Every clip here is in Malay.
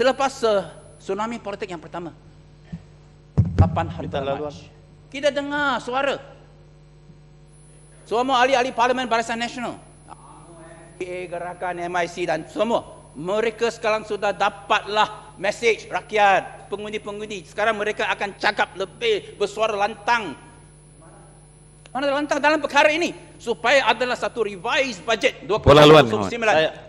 Selepas tsunami politik yang pertama, 8 hari Mac, kita dengar suara semua ahli-ahli Parlimen Barisan Nasional, gerakan MIC dan semua, mereka sekarang sudah dapatlah mesej rakyat, pengundi-pengundi. Sekarang mereka akan cakap lebih bersuara lantang. Mana lantang dalam perkara ini supaya adalah satu revised budget 2009.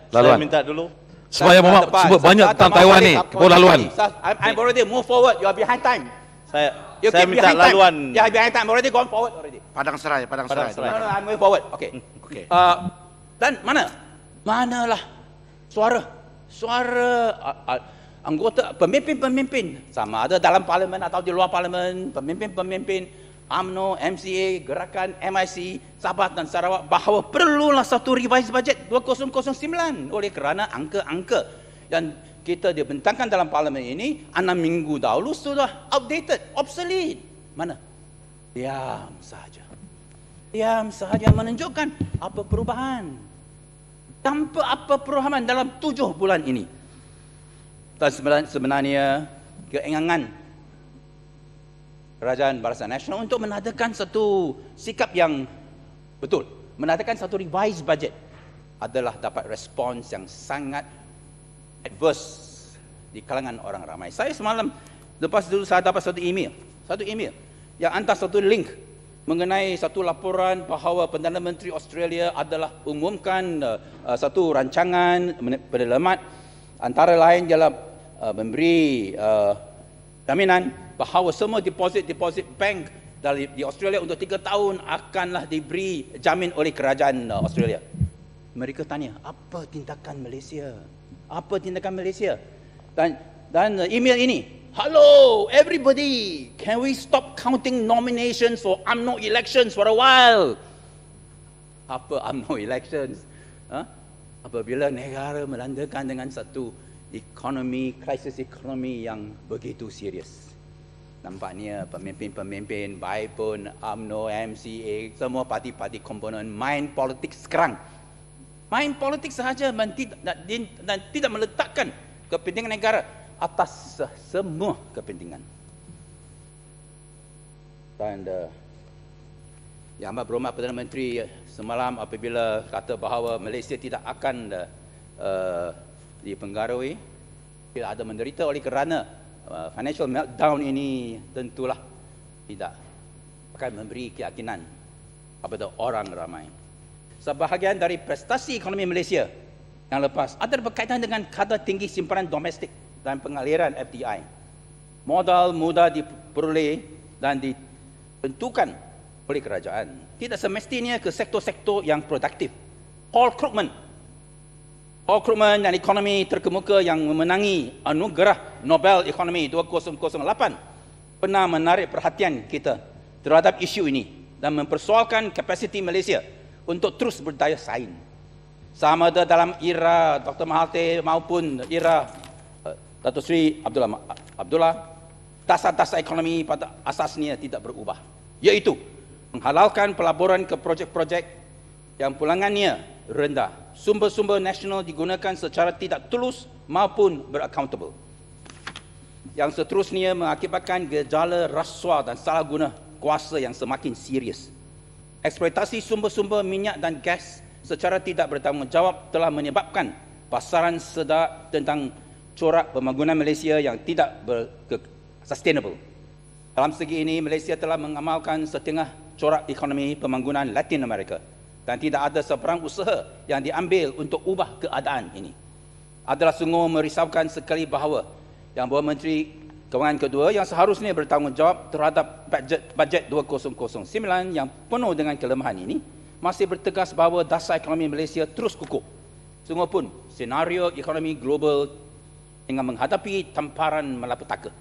Saya minta dulu supaya banyak tentang Taiwan ni. Laluan. I'm already move forward. You are behind time. Saya minta laluan. Ya, behind time. Already gone forward already. Padang Serai. No, I'm moving forward. Okay. Dan manalah suara anggota pemimpin-pemimpin, sama ada dalam parlimen atau di luar parlimen, pemimpin-pemimpin UMNO, MCA, gerakan MIC Sabah dan Sarawak, bahawa perlulah satu revised budget 2009 oleh kerana angka-angka yang kita dibentangkan dalam parlimen ini 6 minggu dahulu sudah outdated, obsolete. Mana? Diam sahaja menunjukkan apa perubahan. Tanpa apa perubahan dalam 7 bulan ini. Dan sebenarnya keinginan Kerajaan Barisan Nasional untuk menadakan satu sikap yang betul, menadakan satu revised budget adalah dapat respons yang sangat adverse di kalangan orang ramai. Saya semalam, lepas dulu saya dapat satu email yang hantar satu link mengenai satu laporan bahawa Perdana Menteri Australia adalah umumkan satu rancangan penyelamat, antara lain ialah memberi jaminan bahawa semua deposit bank di Australia untuk 3 tahun akanlah diberi jamin oleh kerajaan Australia. Mereka tanya, apa tindakan Malaysia? Dan email ini, hello everybody, can we stop counting nominations for UMNO elections for a while? Apa UMNO elections? Apabila negara melandakan dengan satu krisis ekonomi yang begitu serius. Nampaknya pemimpin-pemimpin, baik pun UMNO, MCA, semua parti-parti komponen main politik sekarang. Main politik sahaja dan tidak meletakkan kepentingan negara atas semua kepentingan. Dan Yang Amat Berhormat Perdana Menteri semalam apabila kata bahawa Malaysia tidak akan dipengaruhi, tidak ada menderita oleh kerana financial meltdown ini, tentulah tidak akan memberi keyakinan kepada orang ramai. Sebahagian dari prestasi ekonomi Malaysia yang lepas ada berkaitan dengan kadar tinggi simpanan domestik dan pengaliran FDI. Modal mudah diperoleh dan ditentukan oleh kerajaan. Tidak semestinya ke sektor-sektor yang produktif. Paul Krugman dan ekonomi terkemuka yang memenangi anugerah Nobel Ekonomi 2008 pernah menarik perhatian kita terhadap isu ini dan mempersoalkan kapasiti Malaysia untuk terus berdaya saing. Sama ada dalam era Dr. Mahathir maupun era Datuk Seri Abdullah, dasar-dasar ekonomi pada asasnya tidak berubah, iaitu menghalalkan pelaburan ke projek-projek yang pulangannya rendah. Sumber-sumber nasional digunakan secara tidak tulus maupun beraccountable. Yang seterusnya mengakibatkan gejala rasuah dan salah guna kuasa yang semakin serius. Eksploitasi sumber-sumber minyak dan gas secara tidak bertanggungjawab telah menyebabkan pasaran sedar tentang corak pembangunan Malaysia yang tidak sustainable. Dalam segi ini, Malaysia telah mengamalkan setengah corak ekonomi pembangunan Latin Amerika dan tidak ada sebarang usaha yang diambil untuk ubah keadaan ini. Adalah sungguh merisaukan sekali bahawa Yang Berhormat Menteri Kewangan kedua yang seharusnya bertanggungjawab terhadap bajet 2009 yang penuh dengan kelemahan ini masih bertegas bahawa dasar ekonomi Malaysia terus kukuh. Sungguh pun senario ekonomi global dengan menghadapi tamparan malapetaka.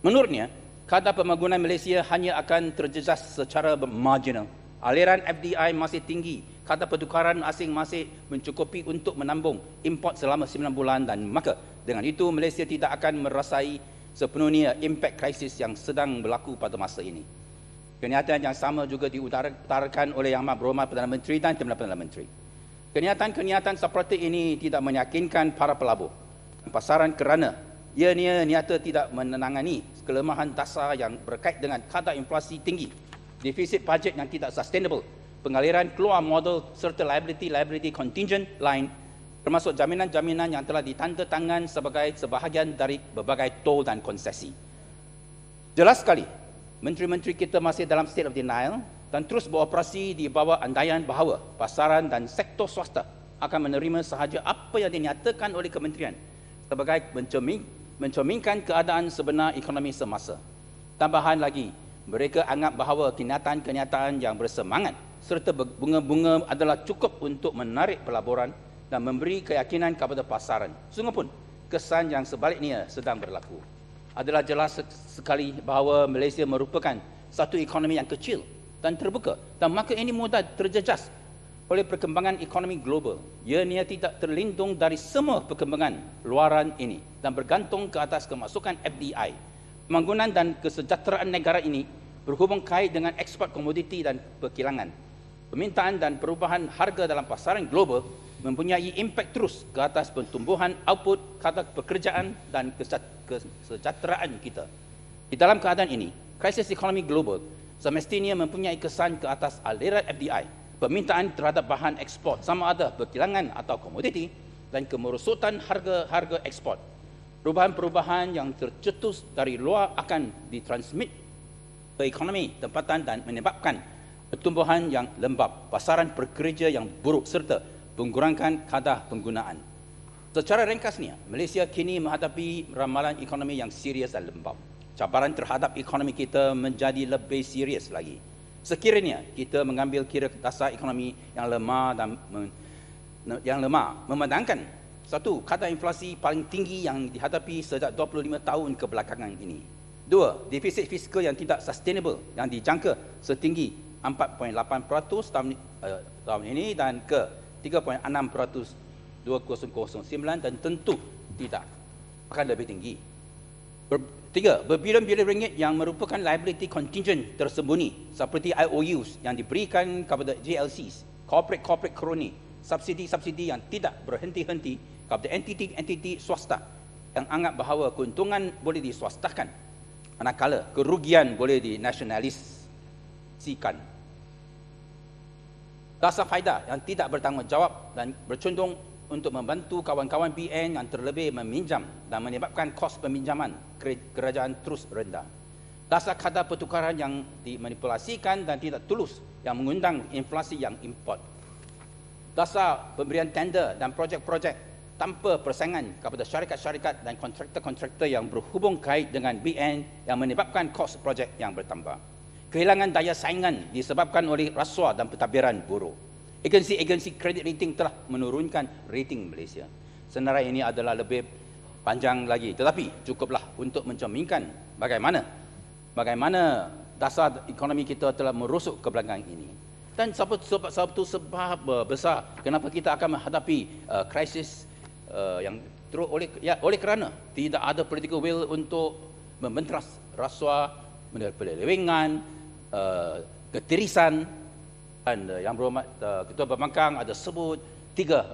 Menurutnya, kadar pembangunan Malaysia hanya akan terjejas secara marginal. Aliran FDI masih tinggi, kadar pertukaran asing masih mencukupi untuk menambung import selama 9 bulan dan maka dengan itu Malaysia tidak akan merasai sepenuhnya impak krisis yang sedang berlaku pada masa ini. Kenyataan yang sama juga diutarakan oleh Yang Amat Berhormat Perdana Menteri dan Timbalan Perdana Menteri. Kenyataan-kenyataan seperti ini tidak meyakinkan para pelabur pasaran kerana Ianya nyata tidak menangani kelemahan dasar yang berkait dengan kadar inflasi tinggi, defisit bajet yang tidak sustainable, pengaliran keluar modal serta liability contingent line, termasuk jaminan-jaminan yang telah ditandatangan sebagai sebahagian dari berbagai tol dan konsesi. Jelas sekali, menteri-menteri kita masih dalam state of denial dan terus beroperasi di bawah andaian bahawa pasaran dan sektor swasta akan menerima sahaja apa yang dinyatakan oleh kementerian sebagai mencerminkan keadaan sebenar ekonomi semasa. Tambahan lagi, mereka anggap bahawa kenyataan-kenyataan yang bersemangat serta bunga-bunga adalah cukup untuk menarik pelaburan dan memberi keyakinan kepada pasaran. Sungguh pun, kesan yang sebaliknya sedang berlaku. Adalah jelas sekali bahawa Malaysia merupakan satu ekonomi yang kecil dan terbuka, dan maka ini mudah terjejas oleh perkembangan ekonomi global. Ianya tidak terlindung dari semua perkembangan luaran ini dan bergantung ke atas kemasukan FDI. Pembangunan dan kesejahteraan negara ini berhubung kait dengan ekspor komoditi dan perkilangan. Permintaan dan perubahan harga dalam pasaran global mempunyai impak terus ke atas pertumbuhan output, kadar pekerjaan dan kesejahteraan kita. Di dalam keadaan ini, krisis ekonomi global semestinya mempunyai kesan ke atas aliran FDI, permintaan terhadap bahan ekspor sama ada perkilangan atau komoditi, dan kemerosotan harga ekspor. Perubahan-perubahan yang tercetus dari luar akan ditransmit ke ekonomi tempatan dan menyebabkan pertumbuhan yang lembab, pasaran pekerja yang buruk serta pengurangan kadar penggunaan. Secara ringkasnya, Malaysia kini menghadapi ramalan ekonomi yang serius dan lembab. Cabaran terhadap ekonomi kita menjadi lebih serius lagi sekiranya kita mengambil kira dasar ekonomi yang lemah memandangkan satu, kadar inflasi paling tinggi yang dihadapi sejak 25 tahun kebelakangan ini. Dua, defisit fiskal yang tidak sustainable yang dijangka setinggi 4.8% tahun ini dan ke 3.6% 2009 dan tentu tidak akan lebih tinggi. Tiga, berbilion-bilion ringgit yang merupakan liability contingent tersembunyi seperti IOUs yang diberikan kepada JLCs, corporate crony, subsidi-subsidi yang tidak berhenti-henti kepada entiti-entiti swasta yang anggap bahawa keuntungan boleh diswastakan, manakala kerugian boleh dinasionalisasikan. Dasar faedah yang tidak bertanggungjawab dan bercondong untuk membantu kawan-kawan BN yang terlebih meminjam dan menyebabkan kos peminjaman kerajaan terus rendah. Dasar kadar pertukaran yang dimanipulasikan dan tidak tulus yang mengundang inflasi yang import. Dasar pemberian tender dan projek-projek tanpa persaingan kepada syarikat-syarikat dan kontraktor-kontraktor yang berhubung kait dengan BN yang menyebabkan kos projek yang bertambah. Kehilangan daya saingan disebabkan oleh rasuah dan pentadbiran buruk. Agensi-agensi kredit rating telah menurunkan rating Malaysia. Senarai ini adalah lebih panjang lagi, tetapi cukuplah untuk mencerminkan bagaimana dasar ekonomi kita telah merosot ke belakang ini. Dan satu sebab besar kenapa kita akan menghadapi krisis yang terus oleh kerana tidak ada political will untuk membenteras rasuah, penyelewengan, ketirisan. Dan yang berhormat Ketua Pembangkang ada sebut tiga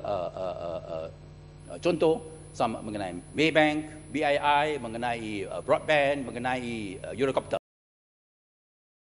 contoh sama mengenai Maybank, BII, mengenai broadband, mengenai Eurocopter.